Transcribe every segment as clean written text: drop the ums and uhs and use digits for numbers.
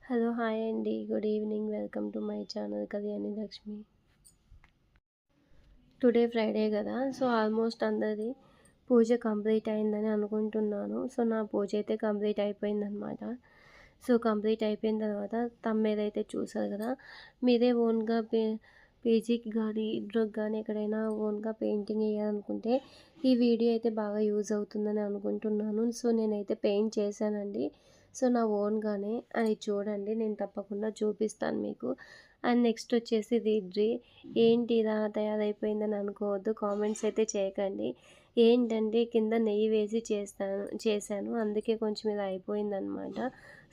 Hello! Hi అండి. Good evening. Welcome to my channel Kalyani Lakshmi. Today Friday గదా! So, almost అందరిది పూజ complete అయిందని అనుకుంటున్నాను. సో, నా పూజ అయితే కంప్లీట్ అయిపోయిందనమాట. సో, కంప్లీట్ అయిపోయిన తర్వాత థంబ్‌నెయిల్ అయితే చూసారు కదా! మీరే ఓన్‌గా పీజీకి గానీ, ఇంట్లోకి గానీ ఎక్కడైనా ఓన్‌గా పెయింటింగ్ ఎయ్యాలనుకుంటే ఈ వీడియో అయితే బాగా యూజ్ అవుతుందని అనుకుంటున్నాను. సో, నేనైతే పెయింట్ చేశానండి. సో, నా ఓన్‌గానే అది చూడండి. నేను తప్పకుండా చూపిస్తాను మీకు. అండ్ నెక్స్ట్ వచ్చేసి రీడ్రీ ఏంటి ఇలా తయారైపోయిందని అనుకోవద్దు. కామెంట్స్ అయితే చేయకండి. ఏంటంటే కింద నెయ్యి వేసి చేశాను. అందుకే కొంచెం ఇలా అయిపోయిందనమాట.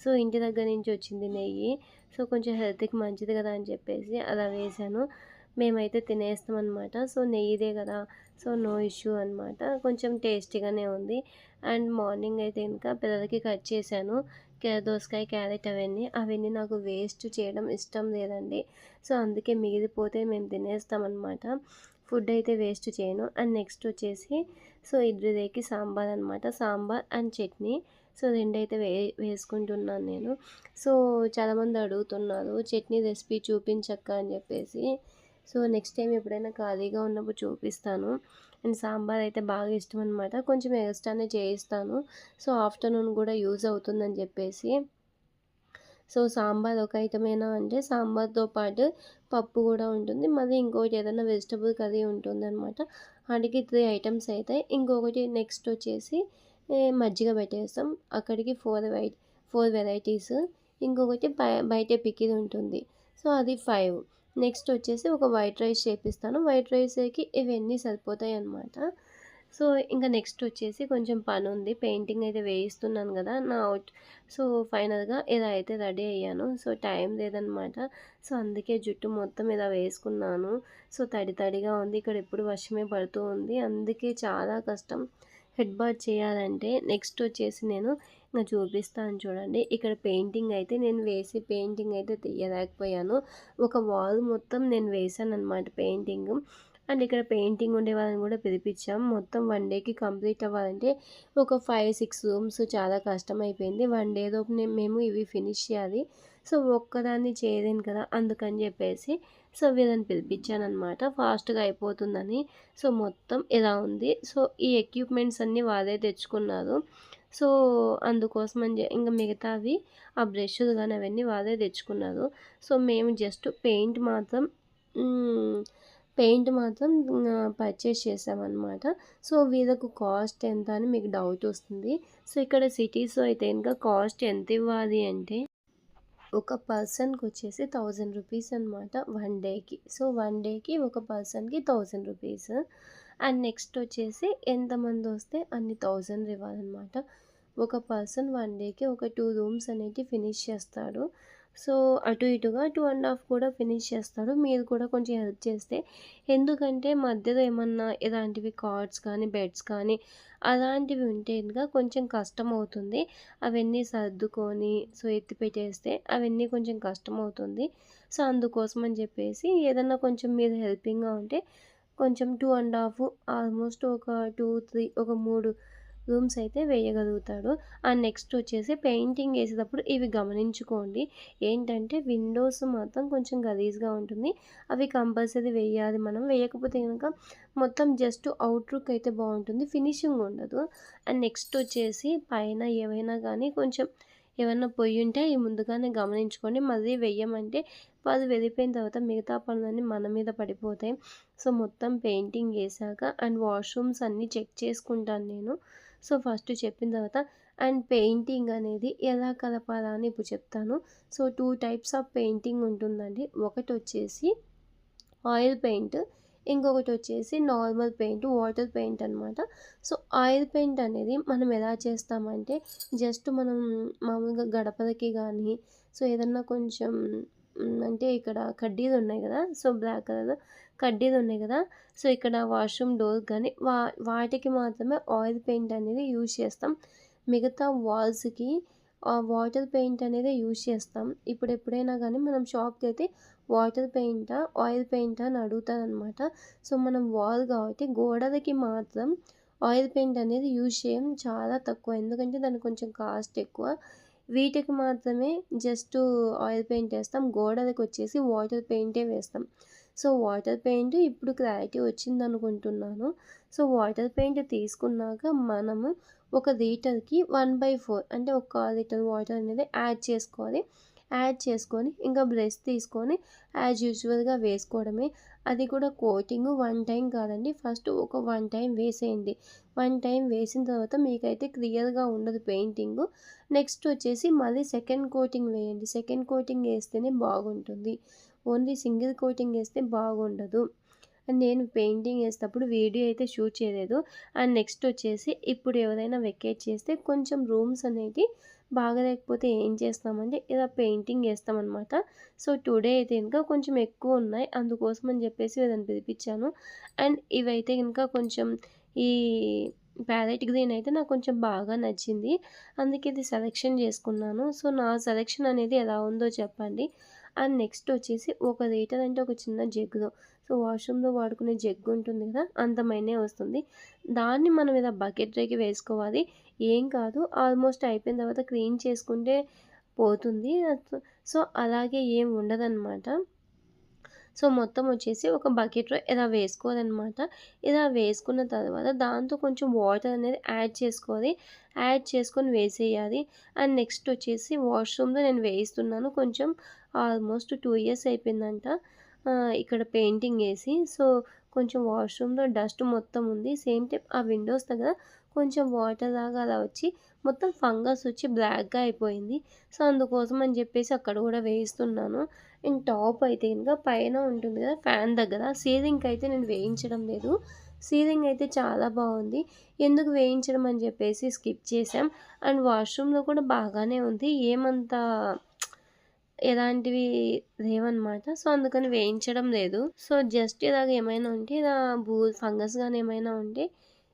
సో, ఇంటి దగ్గర నుంచి వచ్చింది నెయ్యి. సో, కొంచెం హెల్త్‌కి మంచిది కదా అని చెప్పేసి అలా వేశాను. మేమైతే తినేస్తామనమాట. సో, నెయ్యిదే కదా! సో, నో ఇష్యూ అనమాట. కొంచెం టేస్టీగానే ఉంది. అండ్ మార్నింగ్ అయితే ఇంకా పిల్లలకి కట్ చేశాను. దోసకాయ, క్యారెట్ అవన్నీ నాకు వేస్ట్ చేయడం ఇష్టం లేదండి. సో, అందుకే మిగిలిపోతే మేము తినేస్తామనమాట. ఫుడ్ అయితే వేస్ట్ చేయను. అండ్ నెక్స్ట్ వచ్చేసి సో, ఇడ్లీలోకి సాంబార్ అనమాట. సాంబార్ అండ్ చట్నీ. సో, రెండైతే వేసుకుంటున్నాను నేను. సో, చాలామంది అడుగుతున్నారు చట్నీ రెసిపీ చూపించక్క అని చెప్పేసి. సో, నెక్స్ట్ టైం ఎప్పుడైనా ఖాళీగా ఉన్నప్పుడు చూపిస్తాను. అండ్ సాంబార్ అయితే బాగా ఇష్టం అనమాట. కొంచెం ఎక్స్ట్రానే చేయిస్తాను. సో, ఆఫ్టర్‌నూన్ కూడా యూజ్ అవుతుందని చెప్పేసి. సో, సాంబార్ ఒక ఐటమేనా అంటే సాంబార్‌తో పాటు పప్పు గూడా ఉంటుంది. మళ్ళీ ఇంకోటి ఏదైనా వెజిటబుల్ కర్రీ ఉంటుందనమాట. ఆటికి 3 ఐటెమ్స్ అయితాయి. ఇంకొకటి నెక్స్ట్ వచ్చేసి మజ్జిగ పెట్టేస్తాం. అక్కడికి 4 వెరైటీస్. ఇంకొకటి బయటే పికిల్ ఉంటుంది. సో, అది 5. నెక్స్ట్ వచ్చేసి ఒక వైట్ రైస్ చేపిస్తాను. వైట్ రైస్‌కి ఇవన్నీ సరిపోతాయన్నమాట. సో, ఇంక నెక్స్ట్ వచ్చేసి కొంచెం పనుంది. పెయింటింగ్ అయితే వేయిస్తున్నాను గదా! సో, ఫైనల్‌గా ఇలా అయితే రెడీ అయ్యాను. సో, టైం లేదనమాట. సో, అందుకే జుట్టు మొత్తం ఇలా వేసుకున్నాను. సో, తడి తడిగా ఉంది. ఇక్కడ ఎప్పుడు వర్షమే పడుతూ ఉంది. అందుకే చాలా కష్టం హెడ్ బాత్ చేయాలంటే. నెక్స్ట్ వచ్చేసి నేను చూపిస్తాను చూడండి. ఇక్కడ పెయింటింగ్ అయితే నేను వేసి పెయింటింగ్ అయితే తీయలేకపోయాను. ఒక వాల్ మొత్తం నేను వేశాననమాట పెయింటింగ్. అండ్ ఇక్కడ పెయింటింగ్ ఉండే వాళ్ళని కూడా పిలిపించాం. మొత్తం 1 డేకి కంప్లీట్ అవ్వాలంటే ఒక 5, 6 రూమ్స్ చాలా కష్టమైపోయింది. 1 డే లోపు మేము ఇవి ఫినిష్ చేయాలి. సో, ఒక్కదాన్ని చేయలేను కదా! అందుకని చెప్పేసి సో, వీళ్ళని పిలిపించాననమాట. ఫాస్ట్‌గా అయిపోతుందని. సో, మొత్తం ఇలా ఉంది. సో, ఈ ఎక్విప్‌మెంట్స్ అన్నీ వాళ్ళే తెచ్చుకున్నారు. సో, అందుకోసమని ఇంక మిగతావి ఆ బ్రష్‌లు గాని అవన్నీ వాళ్ళే తెచ్చుకున్నారు. సో, మేము జస్ట్ హ్మ్. పెయింట్ మాత్రం పర్చేస్ చేశామనమాట. సో, వీళ్ళకు కాస్ట్ ఎంత అని మీకు డౌట్ వస్తుంది. సో, ఇక్కడ సిటీస్‌లో అయితే ఇంకా కాస్ట్ ఎంత ఇవ్వాలి అంటే ఒక పర్సన్‌కొచ్చేసి 1000 రూపీస్ అనమాట 1 డేకి. సో, 1 డేకి ఒక పర్సన్‌కి 1000 రూపీస్. అండ్ నెక్స్ట్ వచ్చేసి ఎంతమందొస్తే అన్ని 1000 ఇవ్వాలనమాట. ఒక పర్సన్ 1 డేకి ఒక 2 రూమ్స్ అనేటివి ఫినిష్ చేస్తాడు. సో, అటు ఇటుగా 2 ½ కూడా ఫినిష్ చేస్తాడు. మీరు కూడా కొంచెం హెల్ప్ చేస్తే ఎందుకంటే మధ్యలో ఏమన్నా ఇలాంటివి కార్డ్స్ కానీ, బెడ్స్ కానీ అలాంటివి ఉంటే ఇంకా కొంచెం కష్టమవుతుంది. అవన్నీ సర్దుకొని సో, ఎత్తిపెట్టేస్తే అవన్నీ కొంచెం కష్టమవుతుంది. సో, అందుకోసం అని చెప్పేసి ఏదన్నా కొంచెం మీరు హెల్పింగ్‌గా ఉంటే కొంచెం 2 ½ ఆల్మోస్ట్ ఒక 2, 3 ఒక 3 రూమ్స్ అయితే వేయగలుగుతాడు. అండ్ నెక్స్ట్ వచ్చేసి పెయింటింగ్ ఏసేటప్పుడు ఇవి గమనించుకోండి. ఏంటంటే విండోస్ మాత్రం కొంచెం గలీజ్‌గా ఉంటుంది. అవి కంపల్సరీ వేయాలి మనం. వేయకపోతే గనక మొత్తం జస్ట్ అవుట్ లుక్ అయితే బావుంటుంది. ఫినిషింగ్ ఉండదు. అండ్ నెక్స్ట్ వచ్చేసి పైన ఏవైనా గానీ కొంచెం ఏమన్నా పొయ్యుంటే అయి ముందుగానే గమనించుకోండి. మళ్ళీ వెయ్యమంటే వాళ్ళు వెళ్ళిపోయిన తర్వాత మిగతా పనులన్నీ మన మీద పడిపోతాయి. సో, మొత్తం పెయింటింగ్ ఏసాక అండ్ వాష్‌రూమ్స్ అన్నీ చెక్ చేసుకుంటాను నేను. సో, ఫస్ట్ చెప్పిన తర్వాత అండ్ పెయింటింగ్ అనేది ఎలా కలపాలా అని ఇప్పుడు చెప్తాను. సో, 2 టైప్స్ ఆఫ్ పెయింటింగ్ ఉంటుందండి. ఒకటొచ్చేసి ఆయిల్ పెయింట్. ఇంకొకటొచ్చేసి నార్మల్ పెయింట్, వాటర్ పెయింట్ అనమాట. సో, ఆయిల్ పెయింట్ అనేది మనం ఎలా చేస్తామంటే, జస్ట్ మనం మామూలుగా గడపలకి గానీ, సో, ఏదన్నా కొంచెం అంటే ఇక్కడ కడ్డీలున్నాయి గదా! సో, బ్లాక్ కలర్ కడ్డీలున్నాయి గదా! సో, ఇక్కడ వాష్‌రూమ్ డోర్‌కి గానీ, వాటికి మాత్రమే ఆయిల్ పెయింట్ అనేది యూజ్ చేస్తాం. మిగతా వాల్స్‌కి వాటర్ పెయింట్ అనేది యూజ్ చేస్తాం. ఇప్పుడు ఎప్పుడైనా గానీ మనం షాప్‌కైతే వాటర్ పెయింటా? ఆయిల్ పెయింటా? అని అడుగుతారనమాట. సో, మనం వాల్ కాబట్టి గోడలకి మాత్రం ఆయిల్ పెయింట్ అనేది యూజ్ చేయం. చాలా తక్కువ. ఎందుకంటే దానికి కొంచెం కాస్ట్ ఎక్కువ. వీటికి మాత్రమే జస్ట్ ఆయిల్ పెయింట్ ఏస్తాం. గోడలకొచ్చేసి వాటర్ పెయింటే వేస్తాం. సో, వాటర్ పెయింట్ ఇప్పుడు క్లారిటీ వచ్చిందనుకుంటున్నాను. సో, వాటర్ పెయింట్ తీసుకున్నాక మనము ఒక లీటర్‌కి 1/4 అంటే ఒక లీటర్ వాటర్ అనేది యాడ్ చేసుకోవాలి. యాడ్ చేసుకొని ఇంకా బ్రష్ తీసుకొని యాజ్ యూజువల్‌గా వేసుకోవడమే. అది కూడా కోటింగు 1 టైమ్ కాదండి. ఫస్ట్ ఒక 1 టైమ్ వేసేయండి. 1 టైమ్ వేసిన తర్వాత మీకైతే క్లియర్‌గా ఉండదు పెయింటింగు. నెక్స్ట్ వచ్చేసి మళ్ళీ సెకండ్ కోటింగ్ వేయండి. సెకండ్ కోటింగ్ ఏస్తేనే బాగుంటుంది. ఓన్లీ సింగిల్ కోటింగ్ ఏస్తే బాగుండదు. అండ్ నేను పెయింటింగ్ ఏసేటప్పుడు వీడియో అయితే షూట్ చేయలేదు. అండ్ నెక్స్ట్ వచ్చేసి ఇప్పుడు ఎవరైనా వెకేట్ చేస్తే కొంచెం రూమ్స్ అనేటివి బాగాలేకపోతే ఏం చేస్తామంటే ఇలా పెయింటింగ్ ఏస్తామనమాట. సో, టుడే అయితే ఇంకా కొంచెం ఎక్కువున్నాయి. అందుకోసం అని చెప్పేసి వీళ్ళని పిలిపించాను. అండ్ ఇవైతే ఇంకా కొంచెం ఈ ప్యారెట్ గ్రీన్ అయితే నాకు కొంచెం బాగా నచ్చింది. అందుకే ఇది సెలెక్షన్ చేసుకున్నాను. సో, నా సెలెక్షన్ అనేది ఎలా ఉందో చెప్పండి. అండ్ నెక్స్ట్ వచ్చేసి ఒక లీటర్ అంటే ఒక చిన్న జగ్గులో సో, వాష్‌రూమ్‌లో వాడుకునే జగ్గు ఉంటుంది కదా! అంత మైనే వస్తుంది. దాన్ని మనం ఇలా బకెట్‌లోకి వేసుకోవాలి. ఏం కాదు ఆల్మోస్ట్ అయిపోయిన తర్వాత క్లీన్ చేసుకుంటే పోతుంది. సో, అలాగే ఏం ఉండదనమాట. సో, మొత్తం వచ్చేసి ఒక బకెట్‌లో ఇలా వేసుకోవాలనమాట. ఇలా వేసుకున్న తర్వాత దాంతో కొంచెం వాటర్ అనేది యాడ్ చేసుకోవాలి. యాడ్ చేసుకొని వేసేయాలి. అండ్ నెక్స్ట్ వచ్చేసి వాష్‌రూమ్‌లో నేను వేయిస్తున్నాను. కొంచెం ఆల్మోస్ట్ 2 ఇయర్స్ అయిపోయిందంట. ఇక్కడ పెయింటింగ్ ఏసి. సో, కొంచెం వాష్‌రూమ్‌లో డస్ట్ మొత్తం ఉంది. సేమ్ టైమ్ ఆ విండోస్ దగ్గర కొంచెం వాటర్ లాగా అలా వచ్చి మొత్తం ఫంగస్ వచ్చి బ్లాక్‌గా అయిపోయింది. సో, అందుకోసం అని చెప్పేసి అక్కడ కూడా వేయిస్తున్నాను. అండ్ టాప్ అయితే గనుక పైన ఉంటుంది కదా! ఫ్యాన్ దగ్గర సీలింగ్‌కి అయితే నేను వేయించడం లేదు. సీలింగ్ అయితే చాలా బావుంది. ఎందుకు వేయించడం అని చెప్పేసి స్కిప్ చేశాం. అండ్ వాష్‌రూమ్‌లో కూడా బాగానే ఉంది. ఏమంత ఎలాంటివి లేవనమాట. సో, అందుకని వేయించడం లేదు. సో, జస్ట్ ఇలాగ ఏమైనా ఉంటే ఇలా ఫంగస్ గాని ఏమైనా ఉంటే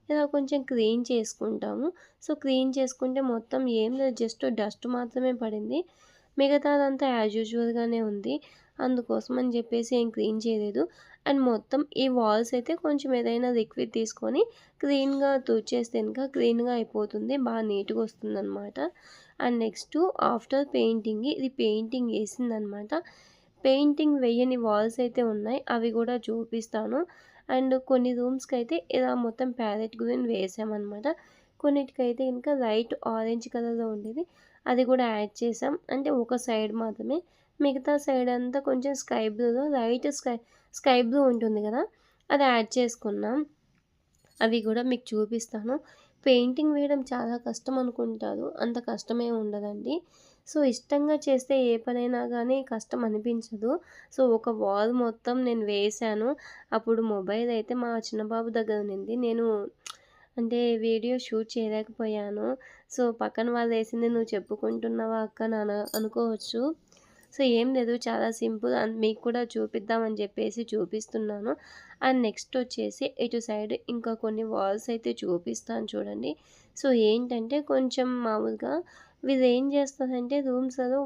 ఇలా కొంచెం క్లీన్ చేసుకుంటాము. సో, క్లీన్ చేసుకుంటే మొత్తం ఏం లేదు జస్ట్ డస్ట్ మాత్రమే పడింది. మిగతాదంతా యాజ్ యూజువల్‌గానే ఉంది. అందుకోసం అని చెప్పేసి ఏం క్లీన్ చేయలేదు. అండ్ మొత్తం ఈ వాల్స్ అయితే కొంచెం ఏదైనా లిక్విడ్ తీసుకొని క్లీన్‌గా తుడిచేస్తే గనుక క్లీన్‌గా అయిపోతుంది. నీట్‌గా వస్తుందనమాట. అండ్ నెక్స్ట్ ఆఫ్టర్ పెయింటింగ్ ఇది పెయింటింగ్ ఏసిందనమాట. పెయింటింగ్ వేయని వాల్స్ అయితే ఉన్నాయి. అవి కూడా చూపిస్తాను. అండ్ కొన్ని రూమ్స్‌కైతే ఇలా మొత్తం ప్యారెట్ గ్రీన్ వేసామనమాట. కొన్నిటికైతే ఇంకా లైట్ ఆరెంజ్ కలర్‌లో ఉండేది. అది కూడా యాడ్ చేసాం. అంటే ఒక సైడ్ మాత్రమే. మిగతా సైడ్ అంతా కొంచెం స్కై బ్లూలో లైట్ స్కై బ్లూ ఉంటుంది కదా! అది యాడ్ చేసుకున్నాం. అవి గూడా మీకు చూపిస్తాను. పెయింటింగ్ వేయడం చాలా కష్టం అనుకుంటారు. అంత కష్టమేమి ఉండదండి. సో, ఇష్టంగా చేస్తే ఏ పనైనా గానీ కష్టం అనిపించదు. సో, ఒక వాల్ మొత్తం నేను వేశాను. అప్పుడు మొబైల్ అయితే మా చిన్న బాబు దగ్గర ఉన్నింది. నేను అంటే వీడియో షూట్ చేయలేకపోయాను. సో, పక్కన వాళ్ళేసింది నువ్వు చెప్పుకుంటున్నావా అక్క అనుకోవచ్చు. సో, ఏం లేదు చాలా సింపుల్ మీకు కూడా చూపిద్దామని చెప్పేసి చూపిస్తున్నాను. అండ్ నెక్స్ట్ వచ్చేసి ఇటు సైడ్ ఇంకా కొన్ని వాల్స్ అయితే చూపిస్తాను చూడండి. సో, ఏంటంటే కొంచెం మామూలుగా వీళ్ళేం చేస్తారంటే రూమ్స్‌లో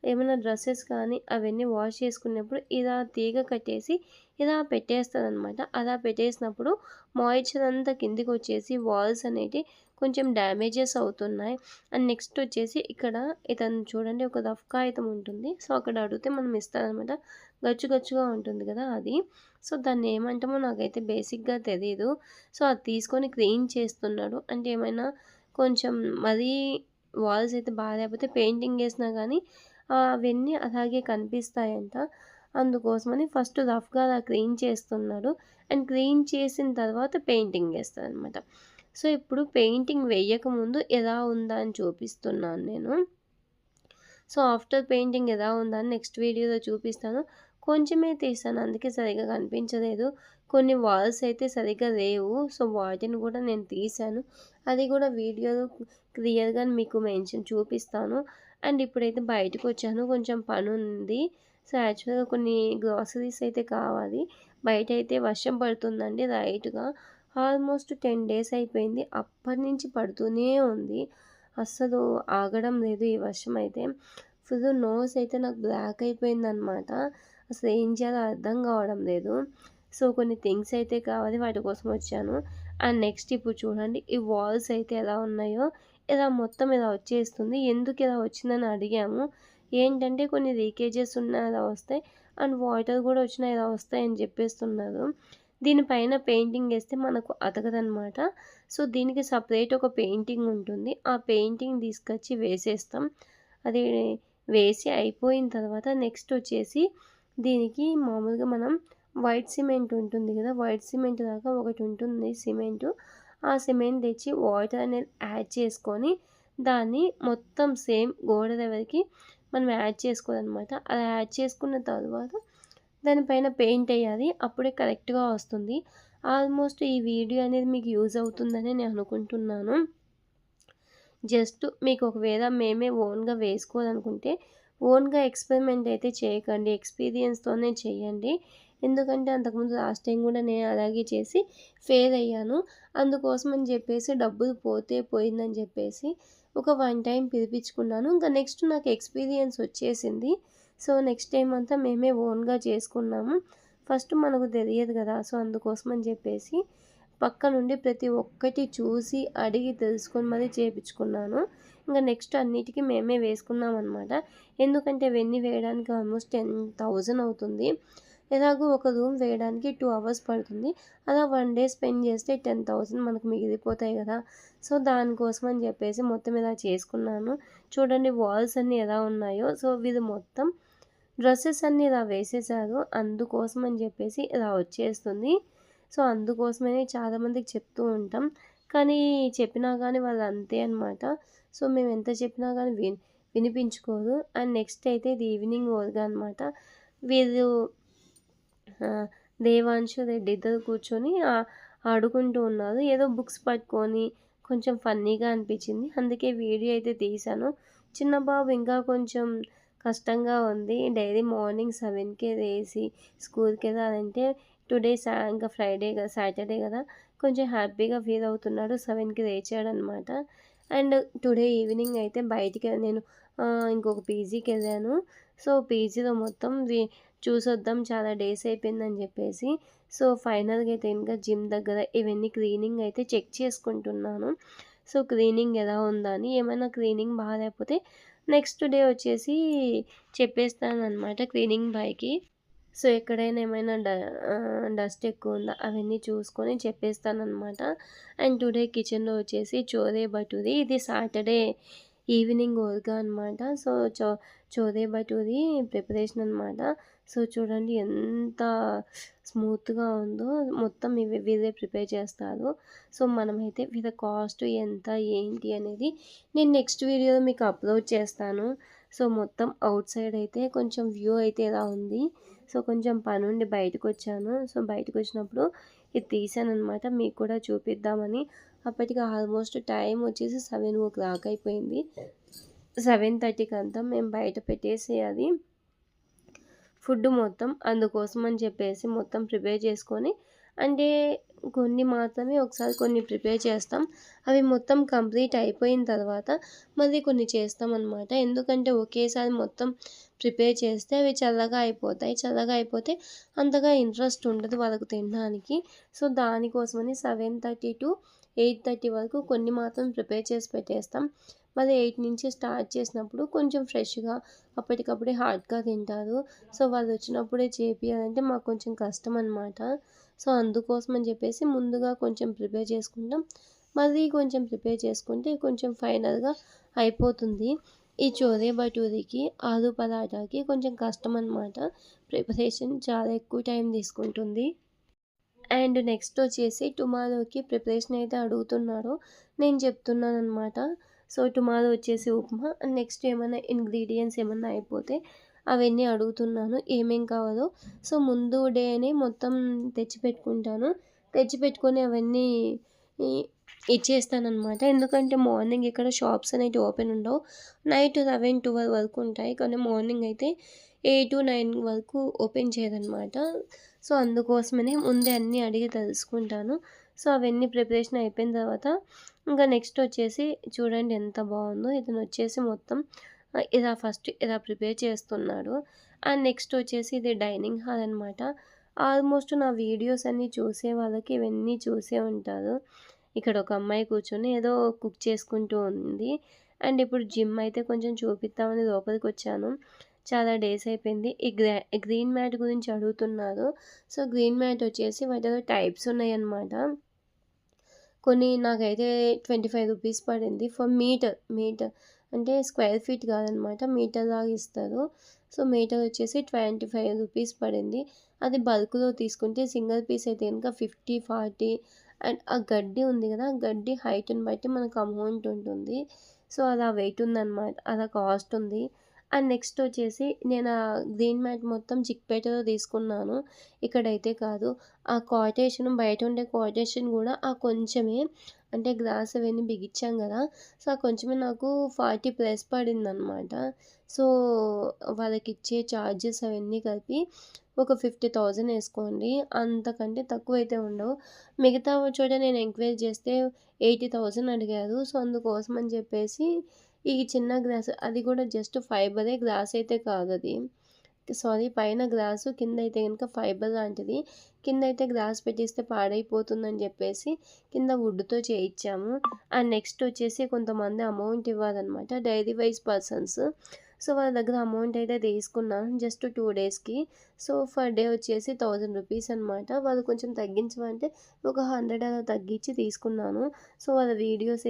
ఏమైనా డ్రెసెస్ కానీ అవన్నీ వాష్ చేసుకునేప్పుడు ఇలా తీగ కట్టేసి ఇలా పెట్టేస్తారనమాట. అలా పెట్టేసినప్పుడు మాయిశ్చర్ అంతా కిందకొచ్చేసి వాల్స్ అనేటివి కొంచెం డ్యామేజెస్ అవుతున్నాయి. అండ్ నెక్స్ట్ వచ్చేసి ఇక్కడ ఇతను చూడండి ఒక రఫ్ కాగితం ఉంటుంది. సో, అక్కడ అడిగితే మనం ఇస్తారనమాట. గచ్చు గచ్చుగా ఉంటుంది కదా! అది. సో, దాన్ని ఏమంటామో నాకైతే బేసిక్‌గా తెలీదు. సో, అది తీసుకొని క్లీన్ చేస్తున్నాడు. అంటే ఏమైనా కొంచెం మరీ వాల్స్ అయితే లేకపోతే పెయింటింగ్ ఏసినా గానీ అవన్నీ అలాగే కనిపిస్తాయంట. అందుకోసమని ఫస్ట్ రఫ్‌గా అలా క్లీన్ చేస్తున్నాడు. అండ్ క్లీన్ చేసిన తర్వాత పెయింటింగ్ ఏస్తాడనమాట. సో, ఇప్పుడు పెయింటింగ్ వేయకముందు ఎలా ఉందా అని చూపిస్తున్నాను నేను. సో, ఆఫ్టర్ పెయింటింగ్ ఎలా ఉందా అని నెక్స్ట్ వీడియోలో చూపిస్తాను. కొంచెమే తీశాను అందుకే సరిగ్గా కనిపించలేదు. కొన్ని వాల్స్ అయితే సరిగ్గా లేవు. సో, వాటిని కూడా నేను తీశాను. అది కూడా వీడియోలో క్లియర్‌గా మీకు చూపిస్తాను. అండ్ ఇప్పుడైతే బయటకొచ్చాను. కొంచెం పనుంది. సో, యాక్చువల్‌గా కొన్ని గ్రోసరీస్ అయితే కావాలి. బయటైతే వర్షం పడుతుందండి లైట్‌గా. ఆల్మోస్ట్ 10 డేస్ అయిపోయింది. అప్పటినుంచి పడుతూనే ఉంది. అస్సలు ఆగడం లేదు ఈ వర్షం అయితే. ఫుల్ నోస్ అయితే నాకు బ్లాక్ అయిపోయిందనమాట. అసలు ఏం చేయాలో అర్థం కావడం లేదు. సో, కొన్ని థింగ్స్ అయితే కావాలి వాటి కోసం వచ్చాను. అండ్ నెక్స్ట్ ఇప్పుడు చూడండి ఈ వాల్స్ అయితే ఎలా ఉన్నాయో ఇలా మొత్తం ఇలా వచ్చేస్తుంది. ఎందుకు ఇలా వచ్చిందని అడిగాము. ఏంటంటే కొన్ని లీకేజెస్ ఉన్నా ఇలా వస్తాయి. అండ్ వాటర్ కూడా వచ్చినా ఇలా వస్తాయని చెప్పేస్తున్నారు. దీనిపైన పెయింటింగ్ ఏస్తే మనకు అతకదనమాట. సో, దీనికి సెపరేట్ ఒక పెయింటింగ్ ఉంటుంది. ఆ పెయింటింగ్ తీసుకొచ్చి వేసేస్తాం. అది వేసి అయిపోయిన తర్వాత నెక్స్ట్ వచ్చేసి దీనికి మామూలుగా మనం వైట్ సిమెంట్ ఉంటుంది కదా! వైట్ సిమెంట్ లాగా ఒకటి ఉంటుంది సిమెంటు. ఆ సిమెంట్ తెచ్చి వాటర్ అనేది యాడ్ చేసుకొని దాన్ని మొత్తం సేమ్ గోడ లెవెల్‌కి మనం యాడ్ చేసుకోవాలనమాట. అలా యాడ్ చేసుకున్న తర్వాత దానిపైన పెయింట్ ఎయ్యాలి. అప్పుడే కరెక్ట్‌గా వస్తుంది. ఆల్మోస్ట్ ఈ వీడియో అనేది మీకు యూజ్ అవుతుందని నేను అనుకుంటున్నాను. జస్ట్ మీకు ఒకవేళ మేమే ఓన్‌గా వేసుకోవాలనుకుంటే, ఓన్‌గా ఎక్స్‌పెరిమెంట్ అయితే చేయకండి. ఎక్స్‌పీరియన్స్‌తోనే చేయండి. ఎందుకంటే అంతకుముందు లాస్ట్ టైం కూడా నేను అలాగే చేసి ఫెయిల్ అయ్యాను. అందుకోసం అని చెప్పేసి డబ్బులు పోతే పోయిందని చెప్పేసి ఒక వన్ టైం పిలిపించుకున్నాను. ఇంకా నెక్స్ట్ నాకు ఎక్స్‌పీరియన్స్ వచ్చేసింది. సో, నెక్స్ట్ టైమ్ అంతా మేమే ఓన్‌గా చేసుకున్నాము. ఫస్ట్ మనకు తెలియదు కదా! సో, అందుకోసం అని చెప్పేసి పక్క నుండి ప్రతి ఒక్కటి చూసి, అడిగి, తెలుసుకొని మరీ చేపించుకున్నాను. ఇంక నెక్స్ట్ అన్నిటికి మేమే వేసుకున్నామనమాట. ఎందుకంటే ఇవన్నీ వేయడానికి ఆల్మోస్ట్ 10,000 అవుతుంది. ఎలాగో ఒక రూమ్ వేయడానికి 2 అవర్స్ పడుతుంది. అలా 1 డే స్పెండ్ చేస్తే 10,000 మనకు మిగిలిపోతాయి కదా! సో, దానికోసం అని చెప్పేసి మొత్తం ఇలా చేసుకున్నాను. చూడండి వాల్స్ అన్నీ ఎలా ఉన్నాయో. సో, వీళ్ళు మొత్తం డ్రెసెస్ అన్నీ ఇలా వేసేసారు. అందుకోసం అని చెప్పేసి ఇలా వచ్చేస్తుంది. సో, అందుకోసమనే చాలామందికి చెప్తూ ఉంటాం. కానీ చెప్పినా గానీ వాళ్ళు అంతే అనమాట. సో, మేము ఎంత చెప్పినా గానీ వినిపించుకోరు. అండ్ నెక్స్ట్ అయితే ఇది ఈవినింగ్ వర్క్ అనమాట. వీళ్ళు దేవాంశు, రెడ్డి ఇద్దరు కూర్చొని ఆడుకుంటూ ఉన్నారు. ఏదో బుక్స్ పట్టుకొని కొంచెం ఫన్నీగా అనిపించింది. అందుకే వీడియో అయితే తీశాను. చిన్న బాబు ఇంకా కొంచెం కష్టంగా ఉంది. డైలీ మార్నింగ్ 7కే లేసి స్కూల్‌కెళ్ళాలంటే టుడే ఇంకా ఫ్రైడే కదా, సాటర్డే కదా! కొంచెం హ్యాపీగా ఫీల్ అవుతున్నాడు. 7కి లేచాడనమాట. అండ్ టుడే ఈవినింగ్ అయితే నేను ఇంకొక పీజీకెళ్ళాను. సో, పీజీలో మొత్తం చూసొద్దాం చాలా డేస్ అయిపోయిందని చెప్పేసి. సో, ఫైనల్‌గా అయితే ఇంకా జిమ్ దగ్గర ఇవన్నీ క్లీనింగ్ అయితే చెక్ చేసుకుంటున్నాను. సో, క్లీనింగ్ ఎలా ఉందా అని. ఏమైనా క్లీనింగ్ బాలేకపోతే నెక్స్ట్ డే వచ్చేసి చెప్పేస్తాననమాట క్లీనింగ్ బాయ్‌కి. సో, ఎక్కడైనా ఏమైనా డస్ట్ ఎక్కువుందా అవన్నీ చూసుకొని చెప్పేస్తాననమాట. అండ్ టుడే కిచెన్‌లో వచ్చేసి చోలే భటూరి ఇది సాటర్డే ఈవినింగ్ వర్క్ అనమాట. సో, చోలే భటూరి ప్రిపరేషన్ అనమాట. సో, చూడండి ఎంత స్మూత్‌గా ఉందో. మొత్తం వీళ్ళే ప్రిపేర్ చేస్తారు. సో, మనమైతే వీళ్ళ కాస్ట్ ఎంత ఏంటి అనేది నేను నెక్స్ట్ వీడియోలో మీకు అప్లోడ్ చేస్తాను. సో, మొత్తం ఔట్ సైడ్ అయితే కొంచెం వ్యూ అయితే ఇలా ఉంది. సో, కొంచెం పనుండి బయటకొచ్చాను. సో, బయటకొచ్చినప్పుడు ఇది తీశాననమాట. మీకు కూడా చూపిద్దామని. అప్పటికి ఆల్మోస్ట్ టైం వచ్చేసి 7:00 అయిపోయింది. 7:30కి అంతా మేము బయట పెట్టేసేయాలి ఫుడ్ మొత్తం. అందుకోసం అని చెప్పేసి మొత్తం ప్రిపేర్ చేసుకొని అంటే కొన్ని మాత్రమే ఒకసారి కొన్ని ప్రిపేర్ చేస్తాం. అవి మొత్తం కంప్లీట్ అయిపోయిన తర్వాత మళ్ళీ కొన్ని చేస్తామనమాట. ఎందుకంటే ఒకేసారి మొత్తం ప్రిపేర్ చేస్తే అవి చల్లగా అయిపోతాయి. చల్లగా అయిపోతే అంతగా ఇంట్రెస్ట్ ఉండదు వాళ్ళకు తినడానికి. సో, దానికోసమని 7:30-8:30 వరకు కొన్ని మాత్రం ప్రిపేర్ చేసి పెట్టేస్తాం. మళ్ళీ 8 నుంచి స్టార్ట్ చేసినప్పుడు కొంచెం ఫ్రెష్‌గా అప్పటికప్పుడే హాట్‌గా తింటారు. సో, వాళ్ళొచ్చినప్పుడే చేపియాలంటే మాకు కొంచెం కష్టం అనమాట. సో, అందుకోసం అని చెప్పేసి ముందుగా కొంచెం ప్రిపేర్ చేసుకుంటాం. మళ్ళీ కొంచెం ప్రిపేర్ చేసుకుంటే కొంచెం ఫైనల్‌గా అయిపోతుంది. ఈ చోలే భటూరికి, ఆలు పరాటాకి కొంచెం కష్టం అనమాట. ప్రిపరేషన్ చాలా ఎక్కువ టైం తీసుకుంటుంది. అండ్ నెక్స్ట్ వచ్చేసి టుమారోకి ప్రిపరేషన్ అయితే అడుగుతున్నారో నేను చెప్తున్నాననమాట. సో, టుమారో వచ్చేసి ఉప్మా. అండ్ నెక్స్ట్ ఏమైనా ఇంగ్రీడియెంట్స్ ఏమన్నా అయిపోతే అవన్నీ అడుగుతున్నాను. ఏమేం కావాలో. సో, ముందు డేనే మొత్తం తెచ్చిపెట్టుకుంటాను. తెచ్చిపెట్టుకొని అవన్నీ ఇ ఇచ్చేస్తాననమాట. ఎందుకంటే మార్నింగ్ ఇక్కడ షాప్స్ అనేటివి ఓపెన్ ఉండవు. నైట్ 11, 12 వరకు ఉంటాయి. కానీ మార్నింగ్ అయితే 8-9 వరకు ఓపెన్ చేయరనమాట. సో, అందుకోసమనే ముందే అన్నీ అడిగి తెలుసుకుంటాను. సో, అవన్నీ ప్రిపరేషన్ అయిపోయిన తర్వాత ఇంకా నెక్స్ట్ వచ్చేసి చూడండి ఎంత బాగుందో. ఇతనొచ్చేసి మొత్తం ఇలా ఫస్ట్ ఇలా ప్రిపేర్ చేస్తున్నాడు. అండ్ నెక్స్ట్ వచ్చేసి ఇది డైనింగ్ హాల్ అనమాట. ఆల్మోస్ట్ నా వీడియోస్ అన్నీ చూసే వాళ్ళకి ఇవన్నీ చూసే ఉంటారు. ఇక్కడ ఒక అమ్మాయి కూర్చొని ఏదో కుక్ చేసుకుంటూ ఉంది. అండ్ ఇప్పుడు జిమ్ అయితే కొంచెం చూపిద్దామని లోపలికొచ్చాను. చాలా డేస్ అయిపోయింది. ఈ గ్రీన్ మ్యాట్ గురించి అడుగుతున్నారు. సో, గ్రీన్ మ్యాట్ వచ్చేసి వాటిలో టైప్స్ ఉన్నాయన్నమాట. కొన్ని నాకైతే రూ. 25 పడింది ఫర్ మీటర్. మీటర్ అంటే స్క్వేర్ ఫీట్ కాదనమాట. మీటర్ లాగా ఇస్తారు. సో, మీటర్ వచ్చేసి రూ. 25 పడింది. అది బల్క్‌లో తీసుకుంటే సింగిల్ పీస్ అయితే గనుక 50, 40 అండ్ ఆ గడ్డి ఉంది కదా! ఆ గడ్డి హైట్‌ని బట్టి మనకు అమౌంట్ ఉంటుంది. సో, అలా వెయిట్ ఉందనమాట. అలా కాస్ట్ ఉంది. అండ్ నెక్స్ట్ వచ్చేసి నేను ఆ గ్రీన్ మ్యాట్ మొత్తం చిక్పేటలో తీసుకున్నాను. ఇక్కడైతే కాదు. ఆ కాటేషన్ బయట ఉండే కాటేషన్ గూడా ఆ కొంచెమే అంటే గ్లాస్ అవన్నీ బిగిచ్చాం గదా! సో, ఆ కొంచెమే నాకు 40 ప్లస్ పడిందనమాట. సో, వాళ్ళకిచ్చే చార్జెస్ అవన్నీ కలిపి ఒక 50,000 ఏసుకోండి. అంతకంటే తక్కువైతే ఉండవు. మిగతా చోట నేను ఎంక్వైరీ చేస్తే 80,000 అడిగారు. సో, అందుకోసం అని చెప్పేసి ఈ చిన్న గ్లాస్ అది కూడా జస్ట్ ఫైబరే, గ్లాస్ అయితే కాదది. సారీ, పైన గ్లాసు కిందయితే గనుక ఫైబర్ లాంటిది. కిందయితే గ్లాస్ పెట్టిస్తే పాడైపోతుందని జెప్పేసి కింద వుడ్‌తో చేయిచ్చాము. అండ్ నెక్స్ట్ వచ్చేసి కొంతమంది అమౌంట్ ఇవ్వాలనమాట. Daily wise persons. సో, వాళ్ళ దగ్గర అమౌంట్ అయితే తీసుకున్నాను జస్ట్ 2 డేస్‌కి. సో, పర్ డే వచ్చేసి రూ. 1000 అనమాట. వాళ్ళు కొంచెం తగ్గించమంటే ఒక 100 అలా తగ్గించి తీసుకున్నాను. సో, వాళ్ళ వీడియోస్ అయితే